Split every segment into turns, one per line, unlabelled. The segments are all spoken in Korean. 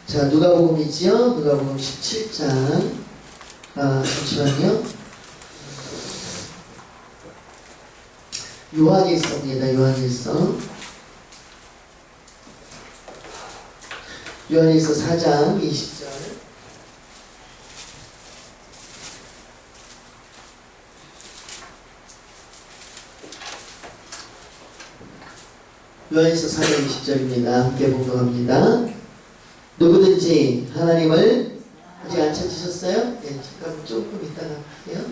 자, 누가복음이지요? 누가복음 17장. 잠시만요. 요한일서입니다. 요한일서 4장 20절. 요한일서 4장 20절입니다. 함께 봉독합니다. 누구든지 하나님을 아직 안 찾으셨어요? 네, 잠깐 조금 이따가 할게요.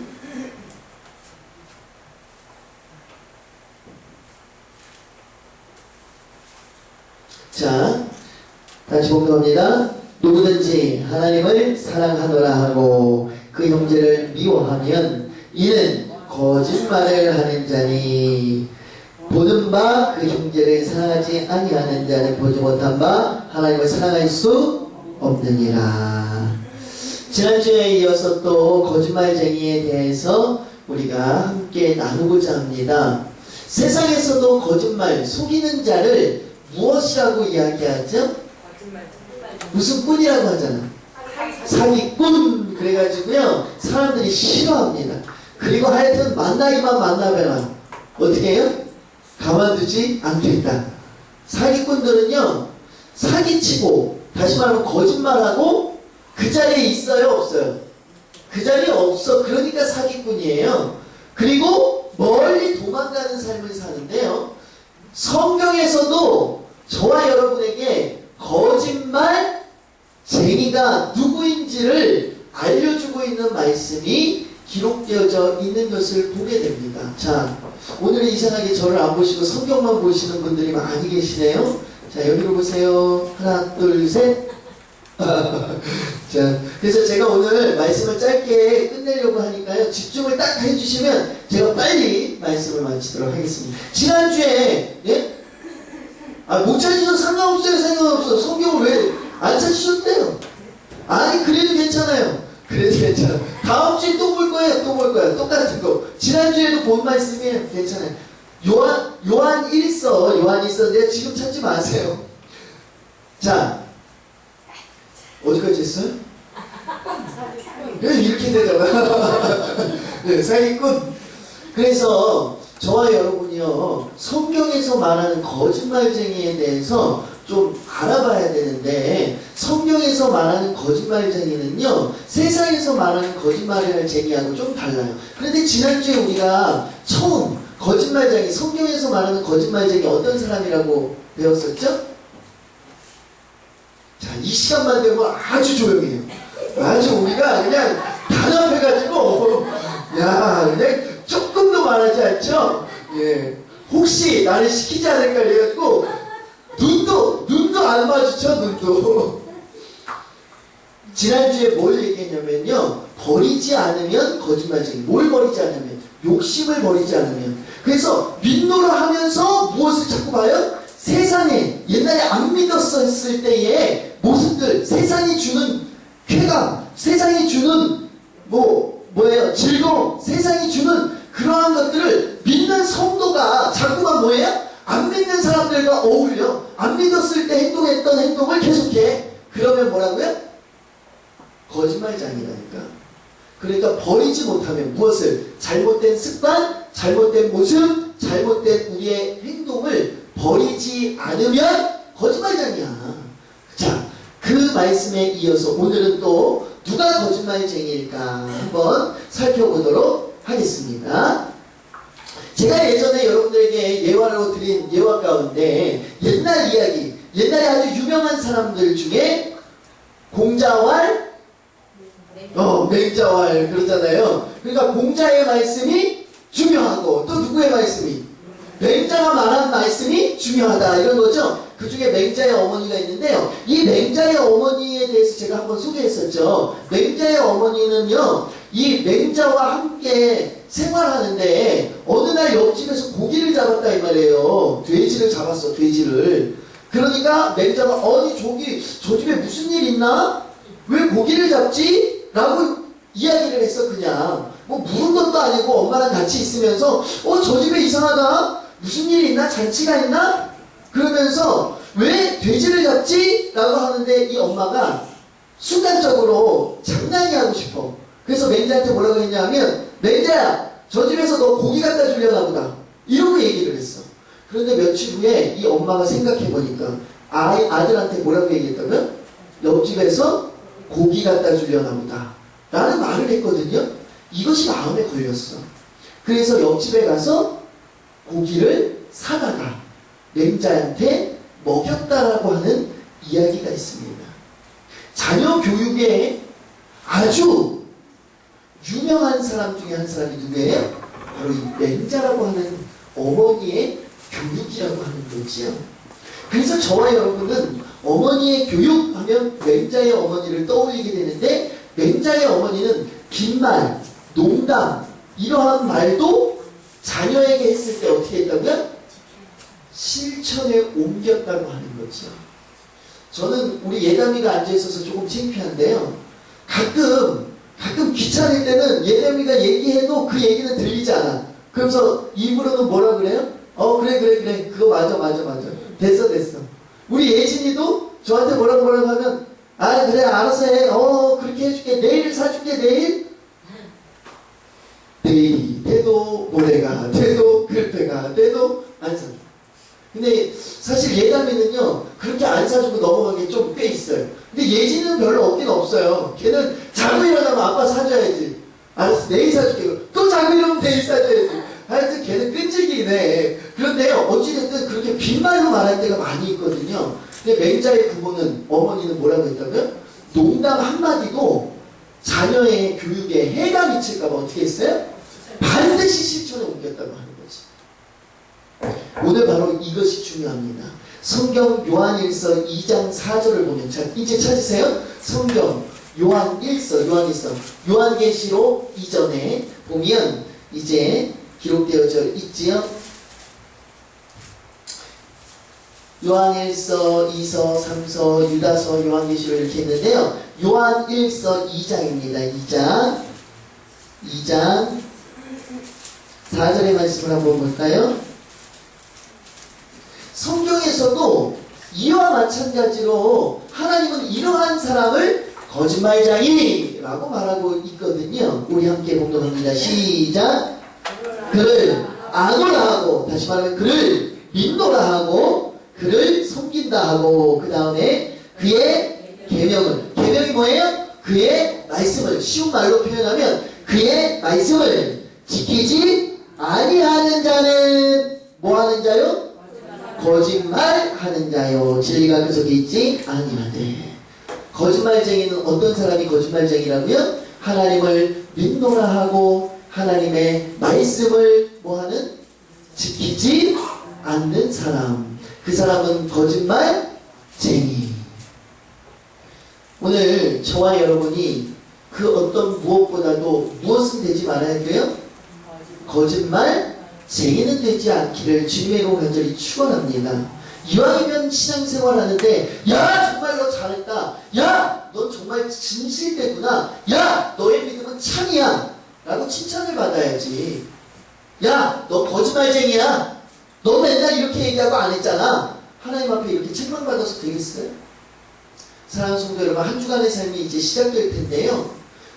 자, 다시 봉독합니다. 누구든지 하나님을 사랑하노라 하고 그 형제를 미워하면 이는 거짓말을 하는 자니 보는 바 그 형제를 사랑하지 아니하는 자는 보지 못한 바 하나님을 사랑할 수 없느니라. 지난주에 이어서 또 거짓말쟁이에 대해서 우리가 함께 나누고자 합니다. 세상에서도 거짓말, 속이는 자를 무엇이라고 이야기하죠? 무슨 꾼이라고 하잖아. 사기꾼. 그래가지고요 사람들이 싫어합니다. 그리고 하여튼 만나기만 만나면 어떻게 해요? 가만두지 않겠다. 사기꾼들은요 사기치고, 다시 말하면 거짓말하고 그 자리에 있어요 없어요? 그 자리에 없어. 그러니까 사기꾼이에요. 그리고 멀리 도망가는 삶을 사는데요, 성경에서도 저와 여러분에게 거짓말쟁이가 누구인지를 알려주고 있는 말씀이 기록되어져 있는 것을 보게 됩니다. 자, 오늘은 이상하게 저를 안 보시고 성경만 보시는 분들이 많이 계시네요. 자, 여기로 보세요. 하나, 둘, 셋. 자, 그래서 제가 오늘 말씀을 짧게 끝내려고 하니까요, 집중을 딱 해주시면 제가 빨리 말씀을 마치도록 하겠습니다. 지난주에, 예? 못 찾으셔도 상관없어요. 상관없어. 성경을 왜 안 찾으셨대요? 아니, 그래도 괜찮아요. 그래도 괜찮아. 다음 주에 또 볼 거예요. 또 볼 거예요. 똑같은 거. 지난주에도 본 말씀이에요. 괜찮아요. 요한일서. 내가 지금 찾지 마세요. 자, 어디까지 했어요? 이렇게 되잖아. 네, 사기꾼. 그래서 저와 여러분이요, 성경에서 말하는 거짓말쟁이에 대해서 좀 알아봐야 되는데, 성경에서 말하는 거짓말쟁이는요 세상에서 말하는 거짓말쟁이하고 좀 달라요. 그런데 지난주에 우리가 처음 거짓말쟁이, 성경에서 말하는 거짓말쟁이 어떤 사람이라고 배웠었죠? 자, 이 시간만 되면 아주 조용해요. 아주 우리가 그냥 단합해가지고 그냥 조금도 말하지 않죠? 예. 혹시 나를 시키지 않을까 해가지고 눈도 안 마주쳐. 눈도. 지난주에 뭘 얘기했냐면요, 버리지 않으면 거짓말쟁이. 뭘 버리지 않으면? 욕심을 버리지 않으면. 그래서 민노를 하면서 무엇을 자꾸 봐요? 세상에 옛날에 안 믿었을 때의 모습들, 세상이 주는 쾌감, 세상이 주는 뭐예요? 즐거움, 세상이 주는 그러한 것들을 믿는 성도가 자꾸만 뭐예요? 안 믿는 사람들과 어울려. 안 믿었을 때 행동했던 행동을 계속해. 그러면 뭐라고요? 거짓말장이라니까. 그러니까 버리지 못하면 무엇을? 잘못된 습관, 잘못된 모습, 잘못된 우리의 행동을 버리지 않으면 거짓말장이야. 자, 그 말씀에 이어서 오늘은 또 누가 거짓말쟁이일까 한번 살펴보도록 하겠습니다. 제가 예전에 여러분들에게 예화로 드린 예화 가운데 옛날 이야기, 옛날에 아주 유명한 사람들 중에 공자왈, 맹자왈 그러잖아요. 그러니까 공자의 말씀이 중요하고 또 누구의 말씀이? 맹자가 말한 말씀이 중요하다, 이런 거죠. 그 중에 맹자의 어머니가 있는데요, 이 맹자의 어머니에 대해서 제가 한번 소개했었죠. 맹자의 어머니는요, 이 맹자와 함께 생활하는데 어느 날 옆집에서 고기를 잡았다 이 말이에요. 돼지를 잡았어, 돼지를. 그러니까 맹자가 아니 저 집에 무슨 일 있나? 왜 고기를 잡지? 라고 이야기를 했어. 그냥 뭐 물은 것도 아니고 엄마랑 같이 있으면서 저 집에 이상하다, 무슨 일이 있나? 잔치가 있나? 그러면서 왜 돼지를 잡지? 라고 하는데 이 엄마가 순간적으로 장난이 하고 싶어. 그래서 맹자한테 뭐라고 했냐면, 맹자야, 저 집에서 너 고기 갖다 주려나 보다. 이러고 얘기를 했어. 그런데 며칠 후에 이 엄마가 생각해보니까 아들한테 뭐라고 얘기했다면, 옆집에서 고기 갖다 주려나 보다 라는 말을 했거든요. 이것이 마음에 걸렸어. 그래서 옆집에 가서 고기를 사다가 맹자한테 먹였다라고 하는 이야기가 있습니다. 자녀 교육에 아주 유명한 사람 중에 한 사람이 누구예요? 바로 이 맹자라고 하는 어머니의 교육이라고 하는 거지요. 그래서 저와 여러분은 어머니의 교육하면 맹자의 어머니를 떠올리게 되는데, 맹자의 어머니는 빈말, 농담 이러한 말도 자녀에게 했을 때 어떻게 했다고요? 실천에 옮겼다고 하는 거죠. 저는 우리 예담이가 앉아있어서 조금 창피한데요. 가끔 귀찮을 때는 예담이가 얘기해도 그 얘기는 들리지 않아. 그러면서 입으로는 뭐라 그래요? 그래. 그거 맞아. 됐어. 우리 예진이도 저한테 뭐라고 하면, 그래, 알아서 해. 그렇게 해줄게. 내일 사줄게, 내일. 내일이 돼도, 모레가 돼도, 글패가 돼도 안 사줘. 근데 사실 예담이는요, 그렇게 안 사주고 넘어간 게 좀 꽤 있어요. 근데 예진이는 별로 없긴 없어요. 걔는 자고 일어나면 아빠 사줘야지. 알았어, 내일 사줄게. 또 자고 일어나면 내일 사줘야지. 하여튼 걔는 끈질기네. 그런데 어찌됐든 그렇게 빈말로 말할 때가 많이 있거든요. 근데 맹자의 부모는, 어머니는 뭐라고 했다고요? 농담 한마디도 자녀의 교육에 해가 미칠까봐 어떻게 했어요? 반드시 실천에 옮겼다고 하는 거지. 오늘 바로 이것이 중요합니다. 성경 요한일서 2장 4절을 보면, 자, 이제 찾으세요. 성경 요한일서 요한계시록 이전에 보면 이제 기록되어져 있지요. 요한일서, 2서, 3서, 유다서, 요한계시록 이렇게 있는데요. 요한일서 2장입니다. 2장 4절의 말씀을 한번 볼까요? 성경에서도 이와 마찬가지로 하나님은 이러한 사람을 거짓말쟁이라고 말하고 있거든요. 우리 함께 봉독합니다. 시작. 그를 아노라 하고, 다시 말하면 그를 믿노라 하고, 그를 섬긴다 하고, 그 다음에 그의 계명이 뭐예요? 그의 말씀을, 쉬운 말로 표현하면 그의 말씀을 지키지 아니하는 자는 뭐 하는 자요? 거짓말하는 자요. 진리가 그 속에 있지 아니하되. 거짓말쟁이는 어떤 사람이 거짓말쟁이라고요? 하나님을 믿노라 하고 하나님의 말씀을 뭐하는? 지키지 않는 사람. 그 사람은 거짓말쟁이. 오늘 저와 여러분이 그 어떤 무엇보다도 무엇은 되지 말아야 돼요? 거짓말쟁이는 되지 않기를 주님의 이름으로 간절히 축원합니다. 이왕이면 신앙생활 하는데, 야 정말 너 잘했다, 야 너 정말 진실되구나, 야 너의 믿음은 참이야 라고 칭찬을 받아야지. 야 너 거짓말쟁이야, 너 맨날 이렇게 얘기하고 안 했잖아, 하나님 앞에 이렇게 책망받아서 되겠어요? 사랑하는 성도 여러분, 한 주간의 삶이 이제 시작될 텐데요,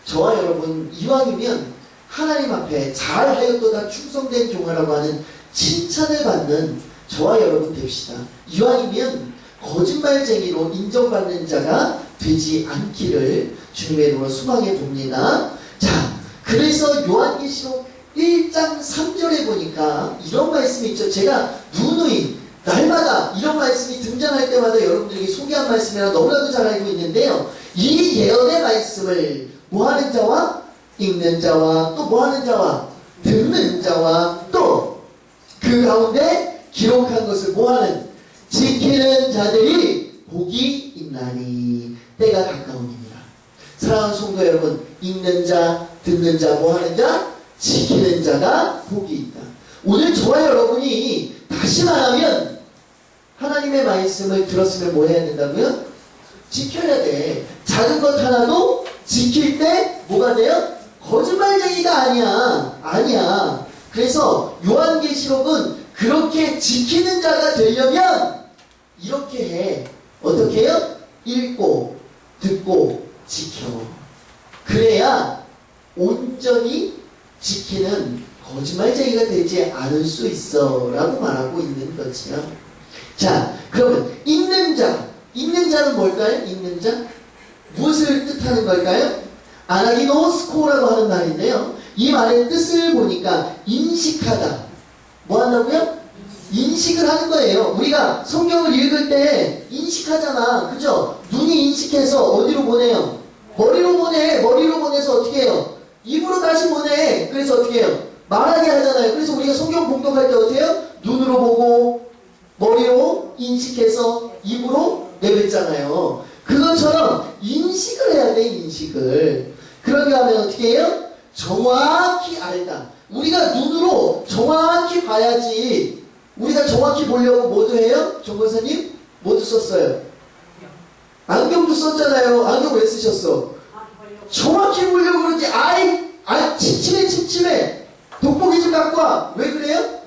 저와 여러분 이왕이면 하나님 앞에 잘하였도다 충성된 종아라고 하는 칭찬을 받는 저와 여러분 됩시다. 이왕이면 거짓말쟁이로 인정받는 자가 되지 않기를 주님의 이름으로 소망해 봅니다. 자, 그래서 요한계시록 1장 3절에 보니까 이런 말씀이 있죠. 제가 누누이 날마다 이런 말씀이 등장할 때마다 여러분들에게 소개한 말씀이라 너무나도 잘 알고 있는데요, 이 예언의 말씀을 뭐하는 자와 읽는 자와 또 뭐하는 자와 듣는 자와 또 그 가운데 기록한 것을 뭐하는 지키는 자들이 복이 있나니 때가 가까우니라. 사랑하는 성도 여러분, 읽는 자, 듣는 자, 뭐하는 자? 지키는 자가 복이 있다. 오늘 저와 여러분이 다시 말하면 하나님의 말씀을 들었으면 뭐 해야 된다고요? 지켜야 돼. 작은 것 하나도 지킬 때 뭐가 돼요? 거짓말쟁이가 아니야. 그래서 요한계시록은 그렇게 지키는 자가 되려면 이렇게 어떻게 해? 어떻게 해요? 읽고 듣고 지켜. 그래야 온전히 지키는 거짓말쟁이가 되지 않을 수 있어 라고 말하고 있는 거지요. 자, 그러면 읽는 자, 읽는 자는 뭘까요? 읽는 자? 무엇을 뜻하는 걸까요? 아나기노스코라고 하는 말인데요. 이 말의 뜻을 보니까 인식하다. 뭐 한다고요? 인식을 하는 거예요. 우리가 성경을 읽을 때 인식하잖아. 그죠? 눈이 인식해서 어디로 보내요? 머리로 보내. 머리로 보내서 어떻게 해요? 입으로 다시 보내. 그래서 어떻게 해요? 말하게 하잖아요. 그래서 우리가 성경 봉독할 때 어떻게 해요? 눈으로 보고 머리로 인식해서 입으로 내뱉잖아요. 그것처럼 인식을 해야 돼. 인식을. 그런가 하면 어떻게 해요? 정확히 알다. 우리가 눈으로 정확히 봐야지. 우리가 정확히 보려고 뭐도 해요? 정권사님? 뭐도 썼어요? 안경도 썼잖아요. 안경 왜 쓰셨어? 정확히 보려고 그러지. 침침해. 돋보기 좀 갖고 와. 왜 그래요?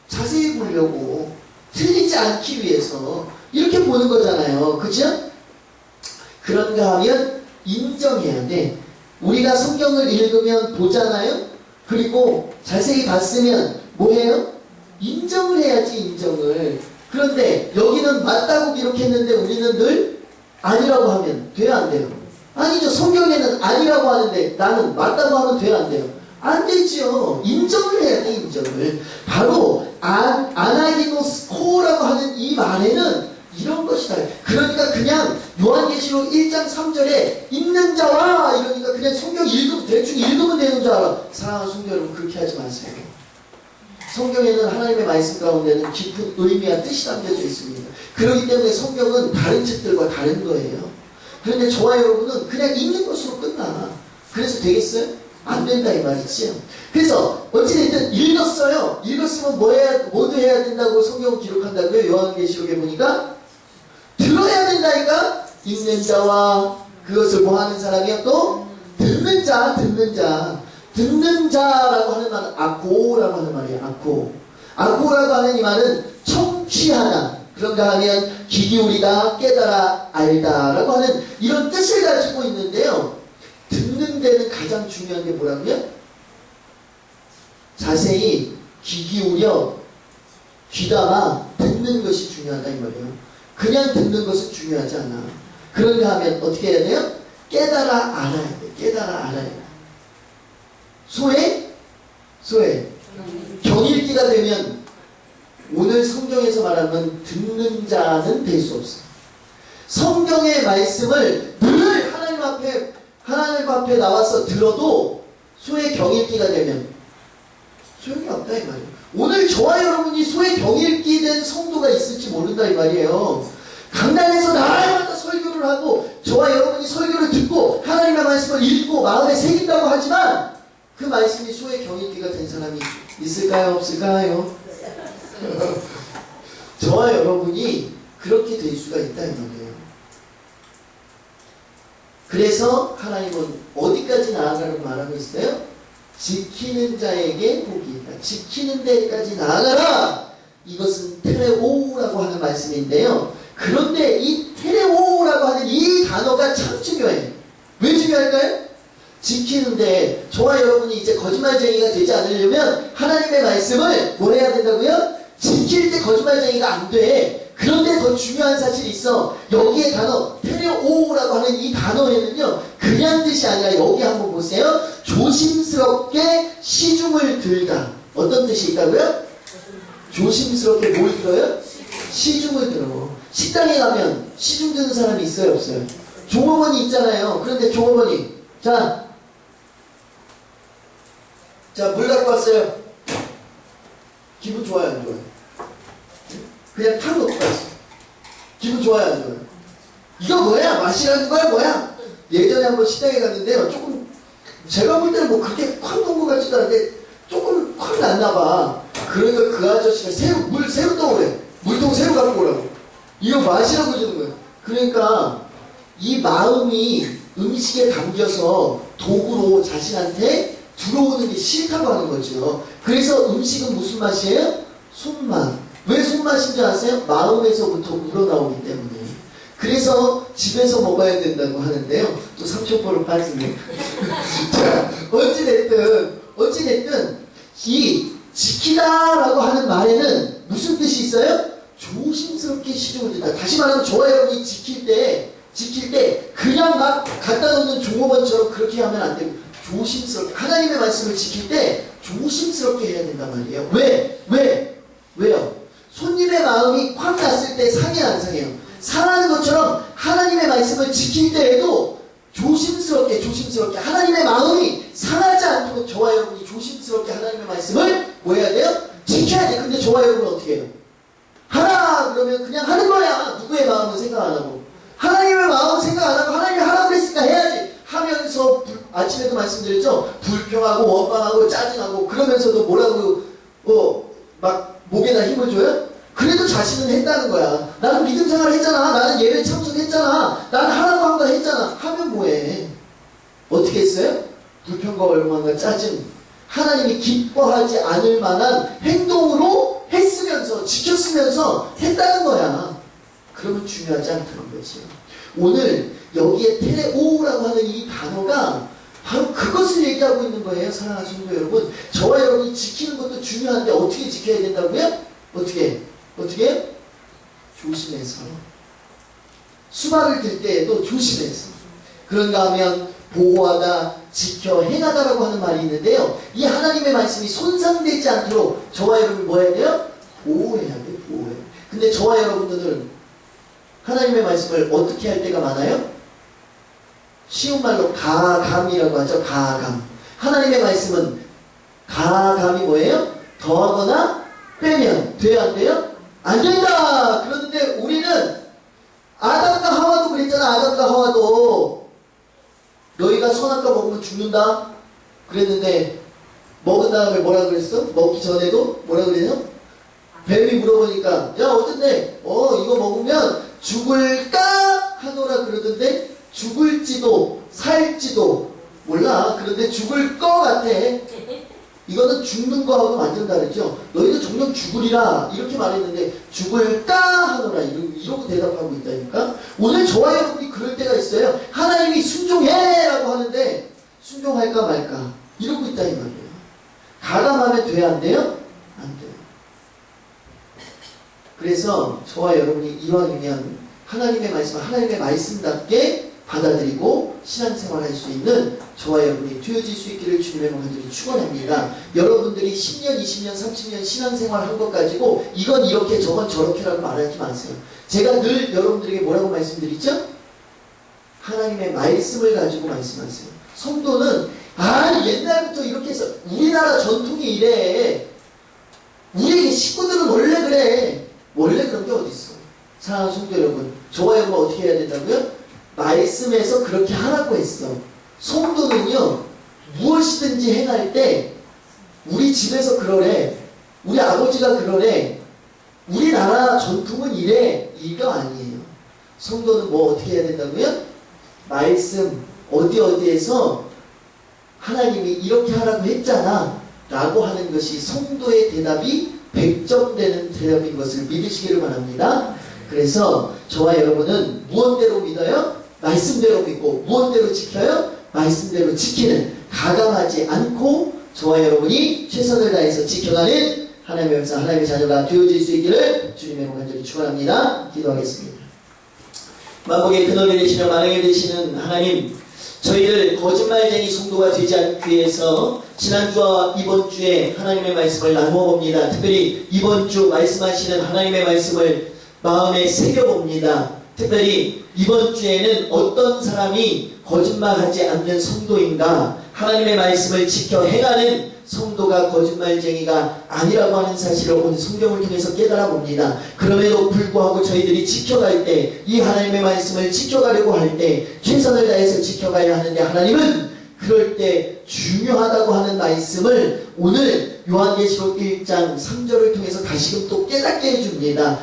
자세히 보려고. 틀리지 않기 위해서. 이렇게 보는 거잖아요. 그죠? 그런가 하면 인정해야 돼. 우리가 성경을 읽으면 보잖아요? 그리고 자세히 봤으면 뭐해요? 인정을 해야지. 인정을. 그런데 여기는 맞다고 기록했는데 우리는 늘 아니라고 하면 돼요? 안 돼요? 아니죠. 성경에는 아니라고 하는데 나는 맞다고 하면 돼요? 안 돼요? 안 되지요. 인정을 해야 돼. 인정을. 바로 아나기노스코라고 하는 이 말에는 이런 것이다. 그러니까 그냥 요한계시록 1장 3절에 읽는 자와 이러니까 그냥 성경 대충 읽으면 되는 줄 알아. 사랑하는 성도 여러분, 그렇게 하지 마세요. 성경에는 하나님의 말씀 가운데는 깊은 의미와 뜻이 담겨져 있습니다. 그렇기 때문에 성경은 다른 책들과 다른 거예요. 그런데 저와 여러분은 그냥 읽는 것으로 끝나. 그래서 되겠어요? 안 된다 이 말이지요. 그래서 어찌됐든 읽었어요. 읽었으면 뭐도 해야 된다고 성경을 기록한다고요. 요한계시록에 보니까 들어야 된다니까. 읽는 자와 그것을 뭐 하는 사람이요? 또 듣는 자라고 하는 말은 아코라고 하는 말이에요. 아코라고 하는 이 말은 청취하다. 그런가 하면 귀 기울이다, 깨달아, 알다 라고 하는 이런 뜻을 가지고 있는데요. 듣는 데는 가장 중요한 게 뭐라고요? 자세히 귀 기울여 귀담아 듣는 것이 중요하다 이 말이에요. 그냥 듣는 것은 중요하지 않아. 그런가 하면 어떻게 해야 돼요? 깨달아 알아야 돼. 깨달아 알아야 돼. 소외? 경읽기가 되면 오늘 성경에서 말하면 듣는 자는 될 수 없어요. 성경의 말씀을 늘 하나님 앞에 나와서 들어도 소외 경읽기가 되면 소용이 없다 이 말이에요. 오늘 저와 여러분이 소외 경읽기 된 성도가 있을지 모른다 이 말이에요. 강단에서 날마다 설교를 하고 저와 여러분이 설교를 듣고 하나님의 말씀을 읽고 마음에 새긴다고 하지만 그 말씀이 소외 경읽기가 된 사람이 있을까요? 없을까요? 저와 여러분이 그렇게 될 수가 있다 이 말이에요. 그래서 하나님은 어디까지 나아가라고 말하고 있어요? 지키는 자에게 복이 있다. 지키는 데까지 나아가라. 이것은 테레오라고 하는 말씀인데요. 그런데 이 테레오라고 하는 이 단어가 참 중요해요. 왜 중요할까요? 지키는데 저와 여러분이 이제 거짓말쟁이가 되지 않으려면 하나님의 말씀을 뭐 해야 된다고요? 지킬 때 거짓말쟁이가 안 돼. 그런데 더 중요한 사실이 있어. 여기에 단어 테레오라고 하는 이 단어에는요 그냥 뜻이 아니라 여기 한번 보세요. 조심스럽게 시중을 들다. 어떤 뜻이 있다고요? 조심스럽게 뭘 들어요? 시중을 들어. 식당에 가면 시중 드는 사람이 있어요 없어요? 종업원이 있잖아요. 그런데 종업원이 자 물 갖고 왔어요. 기분 좋아요 안 좋아요? 그냥 탁 놓고 갔어. 기분 좋아요 안 좋아요? 이거 뭐야? 마시라는 거야 뭐야? 예전에 한번 시장에 갔는데요. 조금 제가 볼 때는 뭐 그렇게 콱 놓은 것 같지도 않은데 조금 콱 났나 봐. 그러니까 그 아저씨가 물 새로 떠오래. 물통 새로 갖고 오라고. 이거 마시라고 주는 거예요. 그러니까 이 마음이 음식에 담겨서 도구로 자신한테 들어오는 게 싫다고 하는 거죠. 그래서 음식은 무슨 맛이에요? 손맛. 왜 손맛인 줄 아세요? 마음에서부터 우러나오기 때문에. 그래서 집에서 먹어야 된다고 하는데요. 또 삼촌포로 빠지네. 자, 어찌됐든 이 지키다라고 하는 말에는 무슨 뜻이 있어요? 조심스럽게 시중을 든다. 다시 말하면 저와 여러분이 지킬 때 그냥 막 갖다 놓는 종업원처럼 그렇게 하면 안 되고 조심스럽게 하나님의 말씀을 지킬 때 조심스럽게 해야 된단 말이에요. 왜요? 손님의 마음이 콱 났을 때 상해 안 상해요? 상하는 것처럼 하나님의 말씀을 지킬 때에도 조심스럽게 하나님의 마음이 상하지 않도록 저와 여러분이 조심스럽게 하나님의 말씀을 뭐 해야 돼요? 지켜야 돼. 근데 저와 여러분은 어떻게 해요? 하라 그러면 그냥 하는 거야. 누구의 마음은 생각 안 하고 하나님의 마음은 생각 안 하고 하나님이 하라고 그랬으니까 해야지 하면서 아침에도 말씀드렸죠. 불평하고 원망하고 짜증하고 그러면서도 뭐라고 막 목에다 힘을 줘요? 그래도 자신은 했다는 거야. 나는 믿음 생활 했잖아. 나는 예배 참석했잖아. 나는 하라고 한 거 했잖아. 하면 뭐해? 어떻게 했어요? 불평과 원망과 짜증. 하나님이 기뻐하지 않을 만한 행동으로 했으면서 지켰으면서 했다는 거야. 그러면 중요하지 않다는 거지. 오늘 여기에 테레오라고 하는 이 단어가 바로 그것을 얘기하고 있는 거예요. 사랑하는 성도 여러분. 저와 여러분이 지키는 것도 중요한데 어떻게 지켜야 된다고요? 어떻게? 조심해서. 수박을 들 때에도 조심해서. 그런가 하면 보호하다, 지켜, 행하다라고 하는 말이 있는데요. 이 하나님의 말씀이 손상되지 않도록 저와 여러분 뭐 해야 돼요? 보호해야 돼요. 보호해야 돼요. 근데 저와 여러분들은 하나님의 말씀을 어떻게 할 때가 많아요? 쉬운 말로 가감이라고 하죠. 가감. 하나님의 말씀은 가감이 뭐예요? 더하거나 빼면 돼요? 안 돼요? 안 된다! 그런데 우리는 아담과 하와도 그랬잖아. 아담과 하와도 너희가 선악과 먹으면 죽는다 그랬는데 먹은 다음에 뭐라 그랬어? 먹기 전에도 뭐라 그래요? 뱀이 물어보니까 야 어떤데? 이거 먹으면 죽을까? 하노라 그러던데 죽을지도 살지도 몰라. 그런데 죽을 거 같아. 이거는 죽는 거하고 완전 다르죠. 너희도 정녕 죽으리라 이렇게 말했는데 죽을까 하노라 이러고 대답하고 있다니까. 오늘 저와 여러분이 그럴 때가 있어요. 하나님이 순종해라고 하는데 순종할까 말까 이러고 있다 이 말이에요. 가감하면 돼요? 안 돼요? 안 돼요. 그래서 저와 여러분이 이왕이면 하나님의 말씀을 하나님의 말씀답게 받아들이고 신앙생활할 수 있는 저와 여러분이 되어질 수 있기를 주님의 간절히 축원합니다. 여러분들이 10년, 20년, 30년 신앙생활 한 것 가지고 이건 이렇게 저건 저렇게라고 말하지 마세요. 제가 늘 여러분들에게 뭐라고 말씀드리죠? 하나님의 말씀을 가지고 말씀하세요. 성도는 옛날부터 이렇게 해서 우리나라 전통이 이래. 우리 식구들은 원래 그래. 원래 그런 게 어디 있어. 사랑하는 성도 여러분, 저와 여러분 어떻게 해야 된다고요? 말씀에서 그렇게 하라고 했어. 성도는요, 무엇이든지 행할 때 우리 집에서 그러래. 우리 아버지가 그러래. 우리나라 전통은 이래. 이거 아니에요. 성도는 뭐 어떻게 해야 된다고요? 말씀 어디에서 하나님이 이렇게 하라고 했잖아 라고 하는 것이 성도의 대답이 100점 되는 대답인 것을 믿으시기를 바랍니다. 그래서 저와 여러분은 무언대로 믿어요? 말씀대로 믿고 무언대로 지켜요? 말씀대로 지키는 가감하지 않고 저와 여러분이 최선을 다해서 지켜가는 하나님의 백성, 하나님의 자녀가 되어질 수 있기를 주님의 간절히 축원합니다. 기도하겠습니다. 만복의 근원이 되시며 만행이 되시는 하나님, 저희들 거짓말쟁이 성도가 되지 않기 위해서 지난주와 이번주에 하나님의 말씀을 나누어 봅니다. 특별히 이번주 말씀하시는 하나님의 말씀을 마음에 새겨봅니다. 특별히 이번 주에는 어떤 사람이 거짓말하지 않는 성도인가, 하나님의 말씀을 지켜 행하는 성도가 거짓말쟁이가 아니라고 하는 사실을 오늘 성경을 통해서 깨달아 봅니다. 그럼에도 불구하고 저희들이 지켜갈 때, 이 하나님의 말씀을 지켜가려고 할 때 최선을 다해서 지켜가야 하는데 하나님은 그럴 때 중요하다고 하는 말씀을 오늘 요한계시록 1장 3절을 통해서 다시금 또 깨닫게 해줍니다.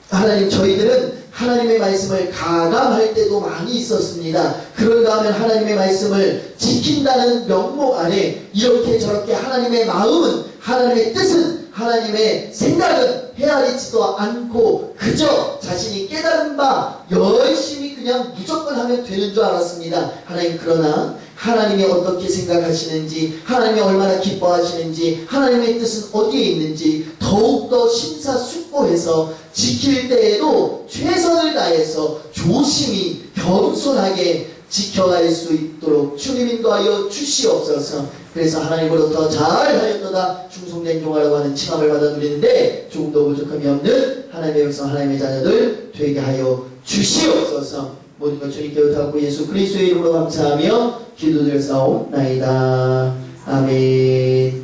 하나님, 저희들은 하나님의 말씀을 가감할 때도 많이 있었습니다. 그런가 하면 하나님의 말씀을 지킨다는 명목 안에 이렇게 저렇게 하나님의 마음은, 하나님의 뜻은, 하나님의 생각은 헤아리지도 않고 그저 자신이 깨달은 바 열심히 그냥 무조건 하면 되는 줄 알았습니다. 하나님, 그러나 하나님이 어떻게 생각하시는지, 하나님이 얼마나 기뻐하시는지, 하나님의 뜻은 어디에 있는지 더욱더 심사숙고해서 지킬 때에도 최선을 다해서 조심히 겸손하게 지켜갈 수 있도록 주님 인도하여 주시옵소서. 그래서 하나님으로부터 잘하였도다 충성된 종아라고 하는 칭함을 받아 누리는데 조금도 부족함이 없는 하나님의 백성, 하나님의 자녀들 되게 하여 주시옵소서. 모든 것 주님께 의탁하고 예수 그리스도의 이름으로 감사하며 기도드렸사옵나이다. 아멘.